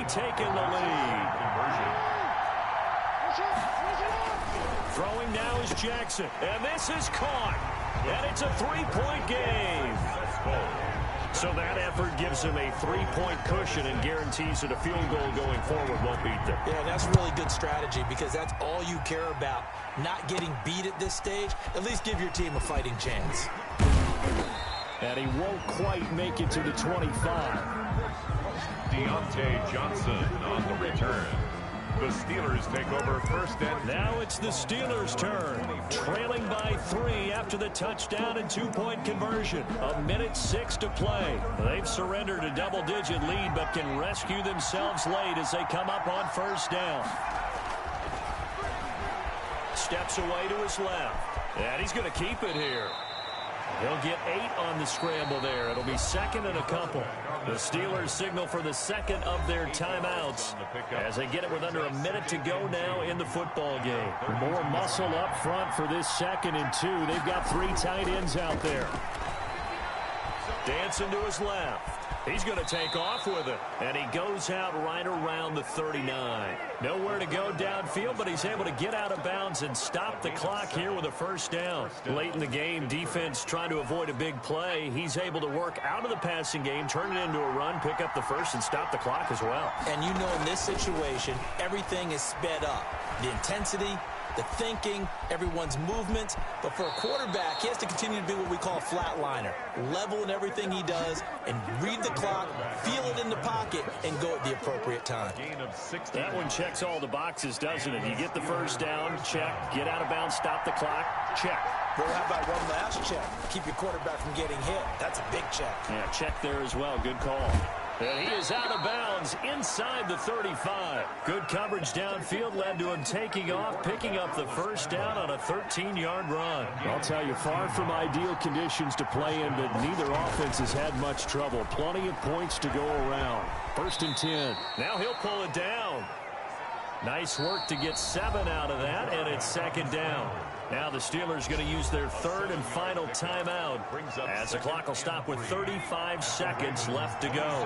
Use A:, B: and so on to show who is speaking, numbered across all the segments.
A: taken the lead. Throwing now is Jackson, and this is caught, and it's a three-point game. So that effort gives him a three-point cushion and guarantees that a field goal going forward won't beat them.
B: Yeah, that's really good strategy because that's all you care about, not getting beat at this stage. At least give your team a fighting chance.
A: And he won't quite make it to the 25.
C: Deontay Johnson on the return. The Steelers take over first and...
A: Now it's the Steelers' turn. Trailing by 3 after the touchdown and two-point conversion. 1:06 to play. They've surrendered a double-digit lead but can rescue themselves late as they come up on first down. Steps away to his left. And he's going to keep it here. He'll get 8 on the scramble there. It'll be second and a couple. The Steelers signal for the second of their timeouts as they get it with under a minute to go now in the football game. More muscle up front for this 2nd and 2. They've got 3 tight ends out there. Dancing to his left. He's going to take off with it. And he goes out right around the 39. Nowhere to go downfield, but he's able to get out of bounds and stop the clock here with a first down. Late in the game, defense trying to avoid a big play. He's able to work out of the passing game, turn it into a run, pick up the first, and stop the clock as well.
B: And you know in this situation, everything is sped up. The intensity, the thinking, everyone's movement. But for a quarterback, he has to continue to be what we call a flatliner. Level in everything he does and read the clock, feel it in the pocket, and go at the appropriate time.
A: That one checks all the boxes, doesn't it? You get the first down, check. Get out of bounds, stop the clock, check.
B: Well, how about one last check? Keep your quarterback from getting hit. That's a big check.
A: Yeah, check there as well. Good call. And he is out of bounds inside the 35. Good coverage downfield led to him taking off, picking up the first down on a 13-yard run. I'll tell you, far from ideal conditions to play in, but neither offense has had much trouble. Plenty of points to go around. 1st and 10. Now he'll pull it down. Nice work to get 7 out of that, and it's 2nd down. Now the Steelers going to use their 3rd and final timeout as the clock will stop with 35 seconds left to go.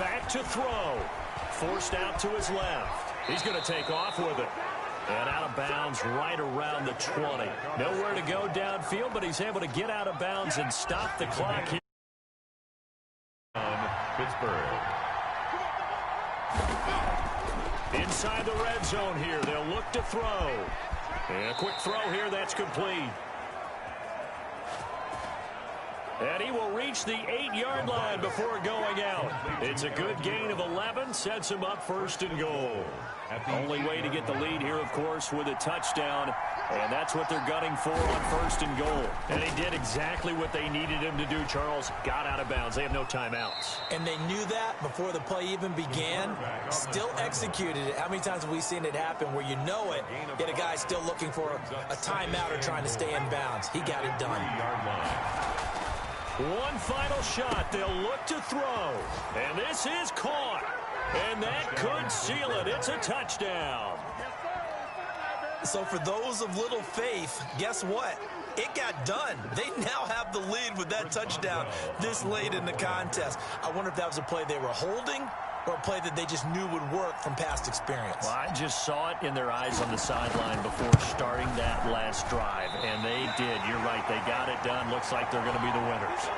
A: Back to throw. Forced out to his left. He's going to take off with it. And out of bounds right around the 20. Nowhere to go downfield, but he's able to get out of bounds and stop the clock here.
C: Pittsburgh.
A: Inside the red zone here, they'll look to throw. And a quick throw here, that's complete. And he will reach the 8-yard line before going out. It's a good gain of 11, sets him up 1st and goal. Only way to get the lead here, of course, with a touchdown. And that's what they're gunning for on 1st and goal. And he did exactly what they needed him to do, Charles. Got out of bounds. They have no timeouts.
B: And they knew that before the play even began. Still executed it. How many times have we seen it happen where you know it, yet a guy's still looking for a timeout or trying to stay in bounds? He got it done.
A: One final shot. They'll look to throw. And this is caught. And that could seal it. It's a touchdown.
B: So for those of little faith, guess what? It got done. They now have the lead with that touchdown this late in the contest. I wonder if that was a play they were holding or a play that they just knew would work from past experience.
A: Well, I just saw it in their eyes on the sideline before starting that last drive, and they did. You're right. They got it done. Looks like they're going to be the winners.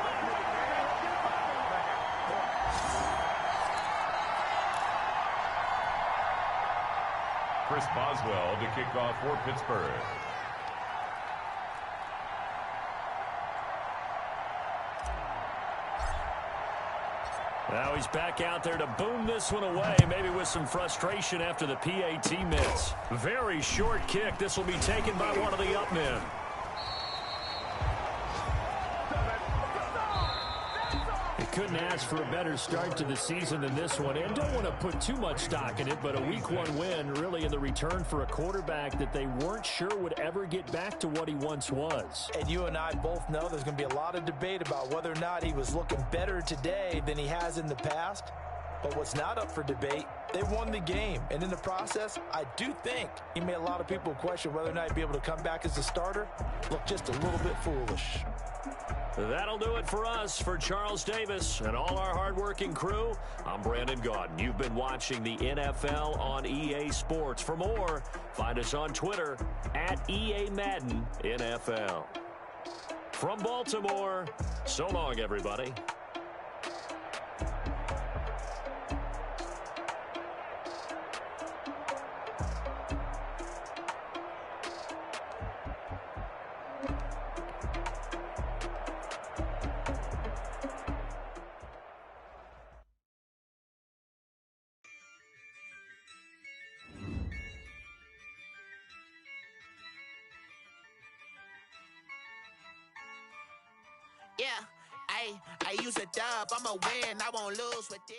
C: Chris Boswell to kick off for Pittsburgh.
A: Now he's back out there to boom this one away, maybe with some frustration after the PAT miss. Very short kick. This will be taken by one of the up men. Couldn't ask for a better start to the season than this one, and don't want to put too much stock in it, but a Week 1 win really in the return for a quarterback that they weren't sure would ever get back to what he once was.
B: And you and I both know there's going to be a lot of debate about whether or not he was looking better today than he has in the past. But what's not up for debate, they won the game. And in the process, I do think he made a lot of people question whether or not he'd be able to come back as a starter. Look just a little bit foolish.
A: That'll do it for us. For Charles Davis and all our hardworking crew, I'm Brandon Gaudin. You've been watching the NFL on EA Sports. For more, find us on Twitter at EA Madden NFL. From Baltimore, so long, everybody.
D: Yeah, I use a dub. I'ma win. I won't lose with this.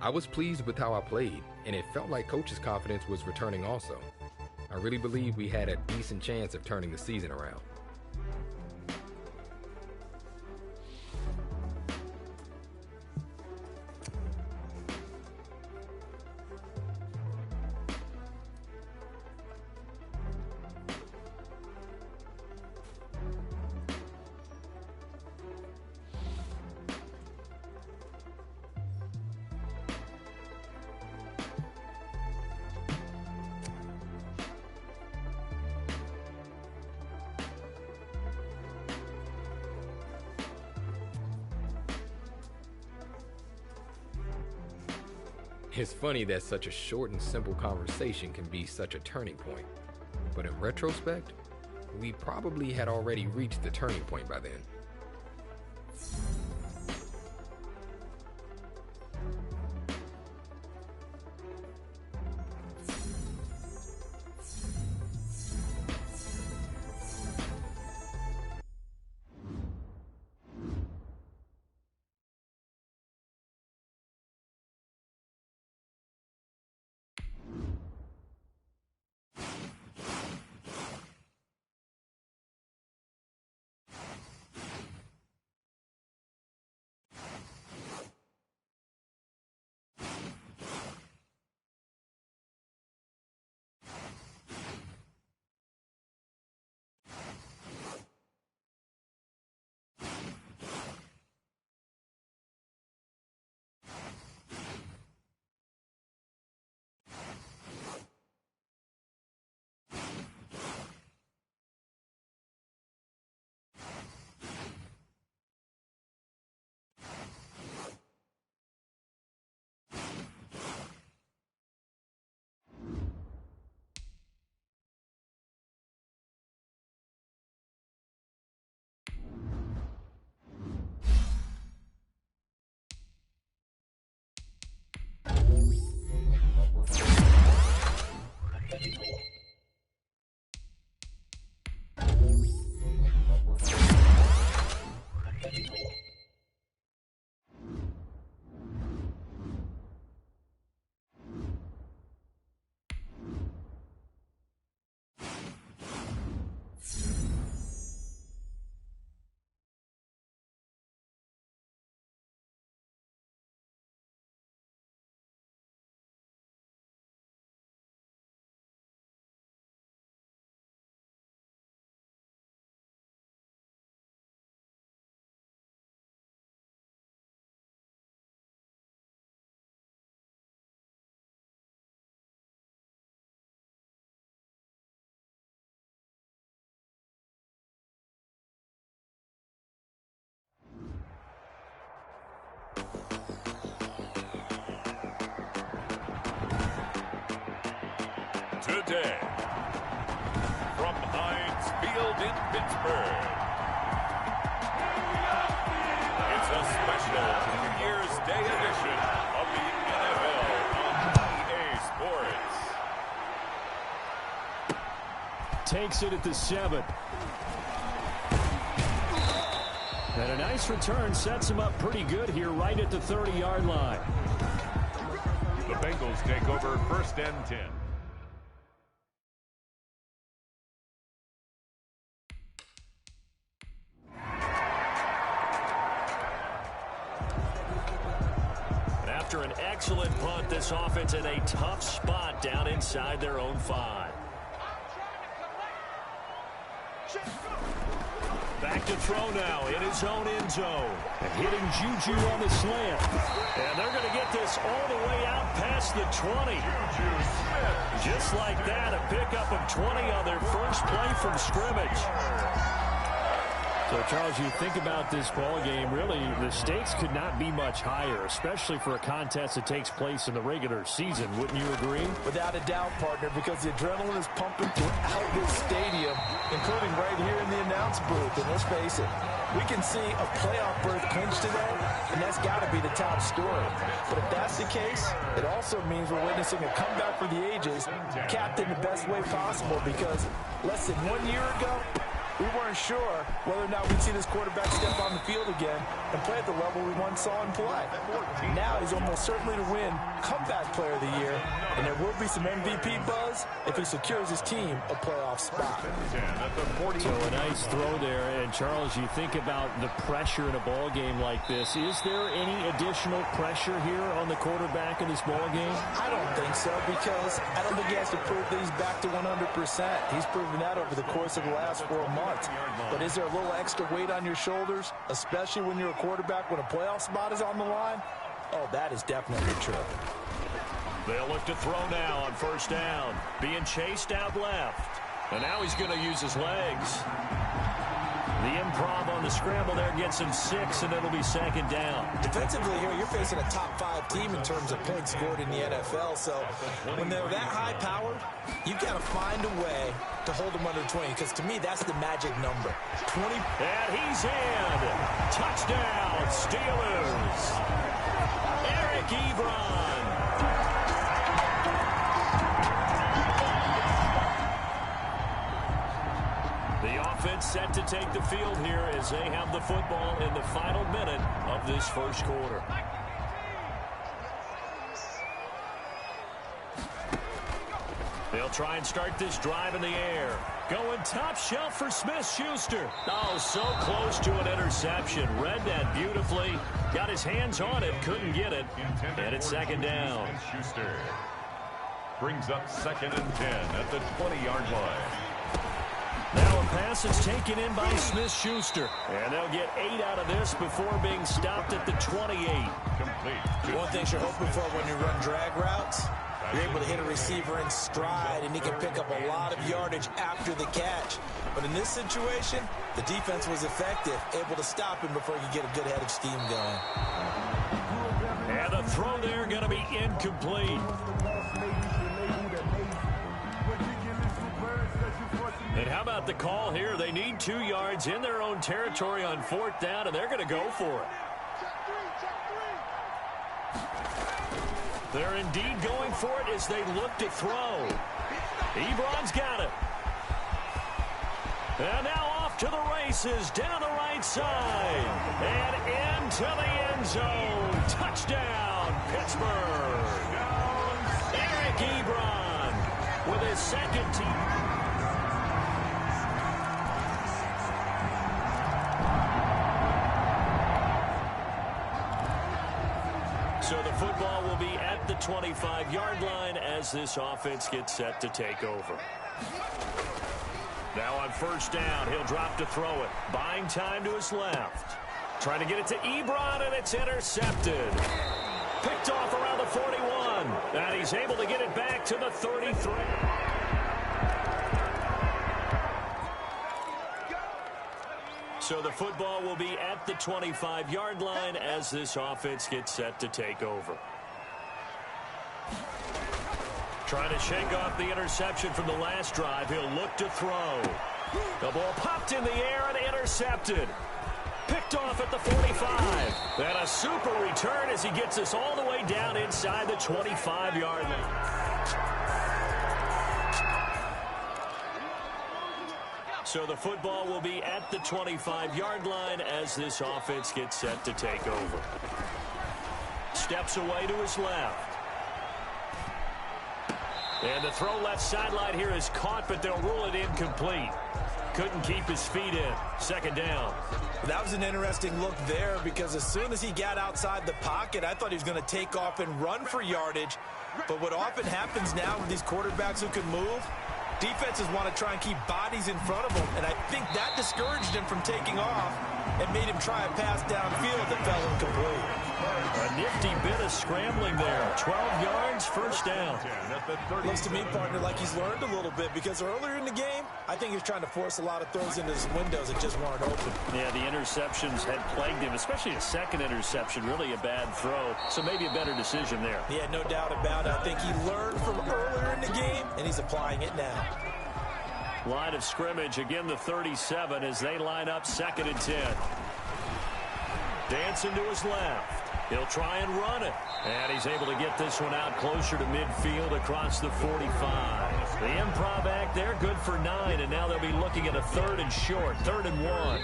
E: I was pleased with how I played, and it felt like Coach's confidence was returning also. I really believe we had a decent chance of turning the season around. It's funny that such a short and simple conversation can be such a turning point. But in retrospect, we probably had already reached the turning point by then.
C: Today, from Heinz Field in Pittsburgh, it's a special New Year's Day edition of the NFL on EA Sports.
A: Takes it at the 7. And a nice return sets him up pretty good here right at the 30-yard line.
C: The Bengals take over 1st and 10.
A: After an excellent punt, this offense in a tough spot down inside their own 5. Back to throw now in his own end zone. And hitting Juju on the slant. And they're going to get this all the way out past the 20. Just like that, a pickup of 20 on their first play from scrimmage. So, Charles, you think about this ball game, really, the stakes could not be much higher, especially for a contest that takes place in the regular season. Wouldn't you agree?
B: Without a doubt, partner, because the adrenaline is pumping throughout this stadium, including right here in the announce booth. And let's face it, we can see a playoff berth clinched today, and that's got to be the top story. But if that's the case, it also means we're witnessing a comeback for the ages, capped in the best way possible, because less than 1 year ago, we weren't sure whether or not we'd see this quarterback step on the field again and play at the level we once saw him play. Now he's almost certainly to win Comeback Player of the Year, and there will be some MVP buzz if he secures his team a playoff spot.
A: So a nice throw there. And, Charles, you think about the pressure in a ball game like this. Is there any additional pressure here on the quarterback in this ball game?
B: I don't think so, because I don't think he has to prove that he's back to 100%. He's proven that over the course of the last 4 months. But is there a little extra weight on your shoulders, especially when you're a quarterback when a playoff spot is on the line? Oh, that is definitely true.
A: They'll look to throw now on first down. Being chased out left. And now he's going to use his legs. The improv on the scramble there gets him 6, and it'll be second down.
B: Defensively here, you're facing a top-5 team in terms of points scored in the NFL. So when they're that high-powered, you've got to find a way to hold them under 20, because to me, that's the magic number. 20.
A: And he's in. Touchdown, Steelers. Eric Ebron. The offense set to take the field here as they have the football in the final minute of this first quarter. They'll try and start this drive in the air. Going top shelf for Smith-Schuster. Oh, so close to an interception. Read that beautifully. Got his hands on it, couldn't get it. And it's second down.
C: Schuster brings up 2nd and 10 at the 20-yard line.
A: Now a pass is taken in by Smith-Schuster. And they'll get 8 out of this before being stopped at the 28.
C: Complete.
B: One thing you're hoping for when you run drag routes, you're able to hit a receiver in stride, and he can pick up a lot of yardage after the catch. But in this situation, the defense was effective, able to stop him before he could get a good head of steam going.
A: And the throw there going to be incomplete. And how about the call here? They need 2 yards in their own territory on 4th down, and they're going to go for it. They're indeed going for it as they look to throw. Ebron's got it. And now off to the races down the right side. And into the end zone. Touchdown, Pittsburgh. Eric Ebron with his second team. So the football will be at the 25-yard line as this offense gets set to take over. Now on first down, he'll drop to throw it. Buying time to his left. Trying to get it to Ebron, and it's intercepted. Picked off around the 41. And he's able to get it back to the 33. So the football will be at the 25-yard line as this offense gets set to take over. Trying to shake off the interception from the last drive. He'll look to throw. The ball popped in the air and intercepted. Picked off at the 45. And a super return as he gets us all the way down inside the 25-yard line. So the football will be at the 25-yard line as this offense gets set to take over. Steps away to his left. And the throw left sideline here is caught, but they'll rule it incomplete. couldn't keep his feet in. Second down.
B: That was an interesting look there because as soon as he got outside the pocket, I thought he was going to take off and run for yardage. But what often happens now with these quarterbacks who can move, defenses want to try and keep bodies in front of them, and I think that discouraged him from taking off and made him try a pass downfield that fell incomplete.
A: A nifty bit of scrambling there. 12 yards, first down.
B: Looks to me, partner, like he's learned a little bit because earlier in the game, I think he was trying to force a lot of throws into his windows that just weren't open.
A: Yeah, the interceptions had plagued him, especially a second interception, really a bad throw. So maybe a better decision there.
B: Yeah, no doubt about it. I think he learned from earlier in the game, and he's applying it now.
A: Line of scrimmage, again the 37 as they line up 2nd and 10. Dancing to his left. He'll try and run it. And he's able to get this one out closer to midfield across the 45. The improv act there, good for 9. And now they'll be looking at a 3rd and short. 3rd and 1.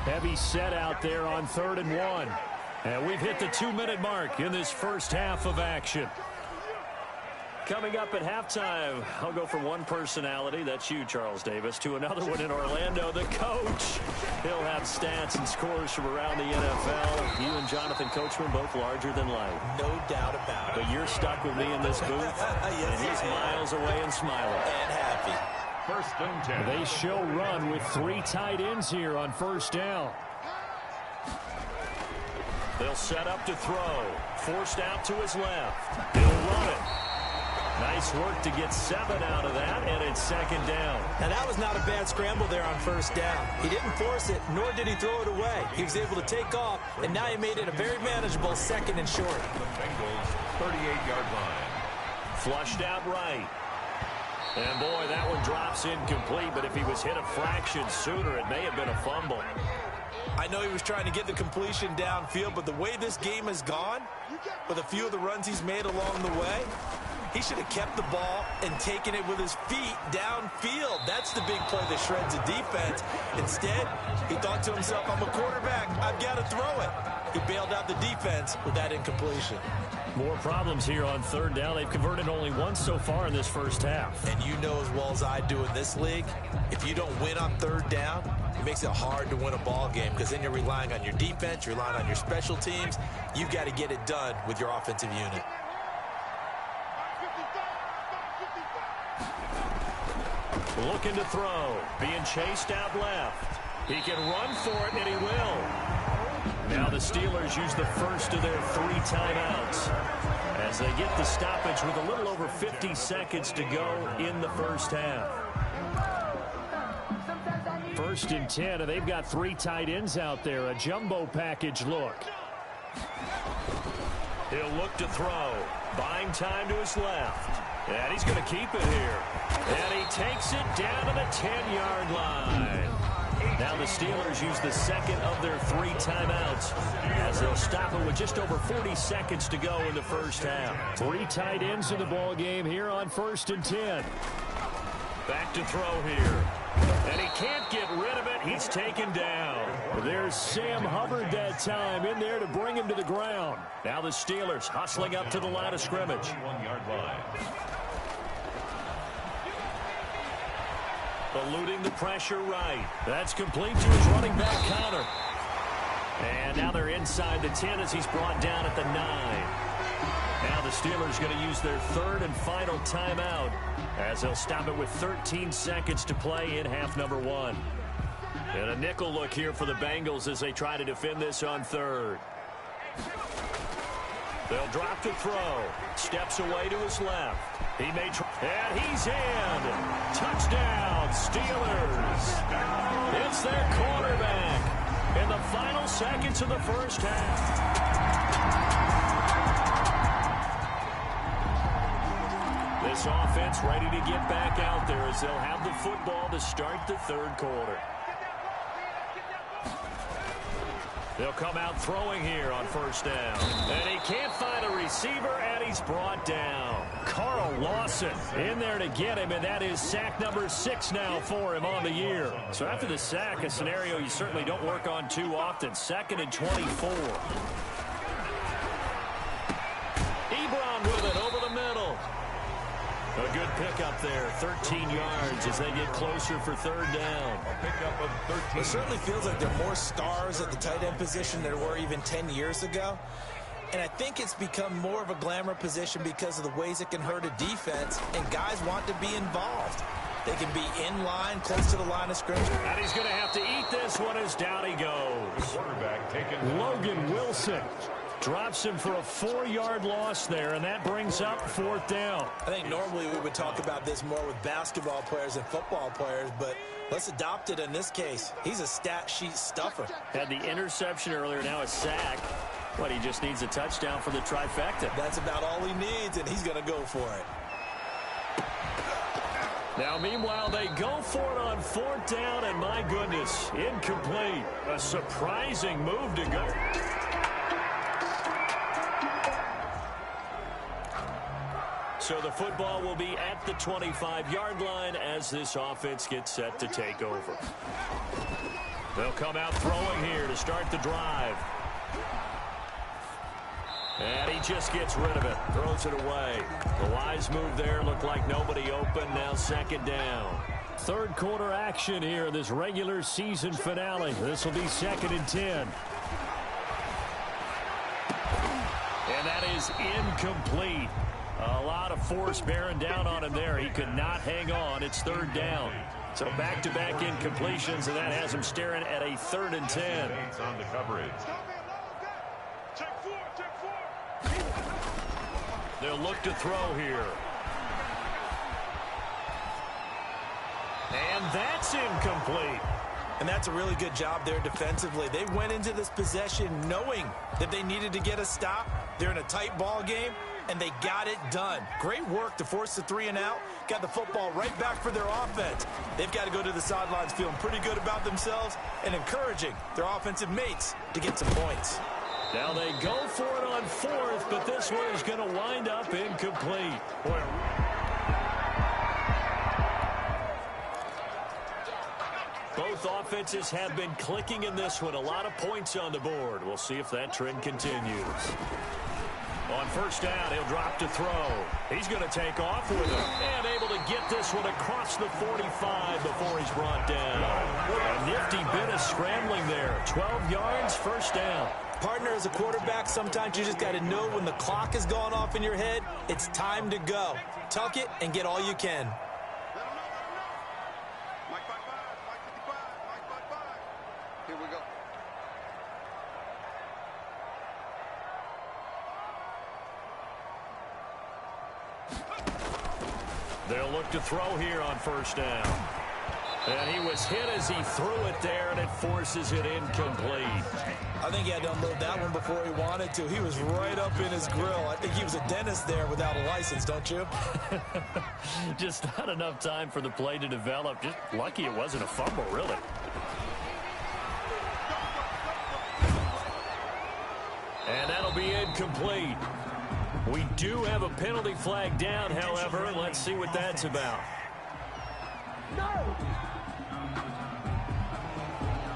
A: Heavy set out there on 3rd and 1. And we've hit the 2-minute mark in this first half of action. Coming up at halftime, I'll go from one personality, that's you, Charles Davis, to another one in Orlando, the coach. He'll have stats and scores from around the NFL. You and Jonathan Coachman, both larger than life.
B: No doubt about it.
A: But you're stuck with me in this booth,
B: yes,
A: and he's miles away and smiling.
B: And happy.
C: 1st and 10.
A: They show run with 3 tight ends here on 1st down. They'll set up to throw. Forced out to his left. He'll run it. Nice work to get 7 out of that, and it's 2nd down.
B: Now, that was not a bad scramble there on 1st down. He didn't force it, nor did he throw it away. He was able to take off, and now he made it a very manageable 2nd and short.
C: The Bengals 38-yard line.
A: Flushed out right. And, boy, that one drops incomplete, but if he was hit a fraction sooner, it may have been a fumble.
B: I know he was trying to get the completion downfield, but the way this game has gone, with a few of the runs he's made along the way, he should have kept the ball and taken it with his feet downfield. That's the big play that shreds a defense. Instead, he thought to himself, I'm a quarterback. I've got to throw it. He bailed out the defense with that incompletion.
A: More problems here on 3rd down. They've converted only once so far in this first half.
B: And you know as well as I do in this league, if you don't win on 3rd down, it makes it hard to win a ball game because then you're relying on your defense, you're relying on your special teams. You've got to get it done with your offensive unit.
A: Looking to throw. Being chased out left. He can run for it, and he will. Now the Steelers use the first of their 3 timeouts as they get the stoppage with a little over 50 seconds to go in the first half. 1st and 10, and they've got 3 tight ends out there. A jumbo package look. He'll look to throw. Buying time to his left. And he's going to keep it here. And he takes it down to the 10-yard line. Now the Steelers use the 2nd of their 3 timeouts as they'll stop it with just over 40 seconds to go in the first half. 3 tight ends in the ball game here on 1st and 10. Back to throw here. And he can't get rid of it. He's taken down. There's Sam Hubbard that time in there to bring him to the ground. Now the Steelers hustling up to the line of scrimmage.
C: 1-yard line.
A: Eluding the pressure right. That's complete to his running back, Connor. And now they're inside the 10 as he's brought down at the 9. Now the Steelers going to use their 3rd and final timeout as they'll stop it with 13 seconds to play in half number 1. And a nickel look here for the Bengals as they try to defend this on 3rd. They'll drop to throw. Steps away to his left. He may try. And he's in. Touchdown, Steelers. It's their quarterback in the final seconds of the first half. This offense ready to get back out there as they'll have the football to start the 3rd quarter. They'll come out throwing here on 1st down. And he can't find a receiver, and he's brought down. Carl Lawson in there to get him, and that is sack number 6 now for him on the year. So after the sack, a scenario you certainly don't work on too often. 2nd and 24. Ebron with it over the middle. A good pick pickup there, 13 yards as they get closer for third down.
C: A pickup of 13.
B: It certainly feels like there are more stars at the tight end position than there were even 10 years ago. And I think it's become more of a glamour position because of the ways it can hurt a defense, and guys want to be involved. They can be in line, close to the line of scrimmage.
A: And he's going to have to eat this one as down he goes.
C: The quarterback taken.
A: Logan Wilson drops him for a 4-yard loss there, and that brings up fourth down.
B: I think normally we would talk about this more with basketball players and football players, but let's adopt it in this case. He's a stat sheet stuffer.
A: Had the interception earlier, now a sack. But he just needs a touchdown for the trifecta.
B: That's about all he needs, and he's going to go for it.
A: Now, meanwhile, they go for it on fourth down, and my goodness, incomplete. A surprising move to go. So the football will be at the 25-yard line as this offense gets set to take over. They'll come out throwing here to start the drive. And he just gets rid of it, throws it away. The wise move there, looked like nobody open, now second down. Third quarter action here, this regular season finale. This will be 2nd and 10. And that is incomplete. A lot of force bearing down on him there. He could not hang on. It's third down. So back-to-back incompletions, and that has him staring at a 3rd and 10.
C: On the coverage.
A: They'll look to throw here. And that's incomplete.
B: And that's a really good job there defensively. They went into this possession knowing that they needed to get a stop. They're in a tight ball game, and they got it done. Great work to force the 3 and out. Got the football right back for their offense. They've got to go to the sidelines feeling pretty good about themselves and encouraging their offensive mates to get some points.
A: Now they go for it on fourth, but this one is going to wind up incomplete. Both offenses have been clicking in this one. A lot of points on the board. We'll see if that trend continues. On first down, he'll drop to throw. He's going to take off with it. And able to get this one across the 45 before he's brought down. A nifty bit of scrambling there. 12 yards, first down.
B: Partner, as a quarterback, sometimes you just got to know when the clock has gone off in your head, it's time to go. Tuck it and get all you can.
F: Here we go.
A: They'll look to throw here on first down. And he was hit as he threw it there, and it forces it incomplete.
B: I think he had to unload that one before he wanted to. He was right up in his grill. I think he was a dentist there without a license, don't you?
A: Just not enough time for the play to develop. Just lucky it wasn't a fumble, really. And that'll be incomplete. We do have a penalty flag down, however, and let's see what that's about.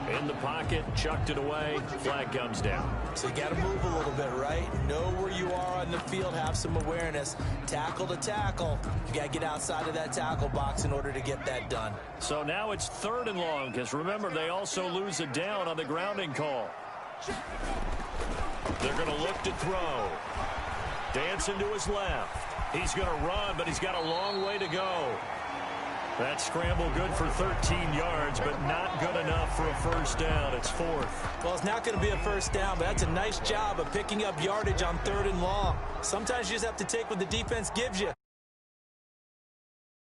A: In the pocket, chucked it away, flag comes down.
B: So you got to move a little bit, right? Know where you are on the field, have some awareness. Tackle to tackle. You got to get outside of that tackle box in order to get that done.
A: So now it's 3rd and long, because remember, they also lose a down on the grounding call. They're going to look to throw. Dancing to his left. He's going to run, but he's got a long way to go. That scramble good for 13 yards, but not good enough for a first down. It's 4th.
B: Well, it's not going to be a first down, but that's a nice job of picking up yardage on 3rd and long. Sometimes you just have to take what the defense gives you.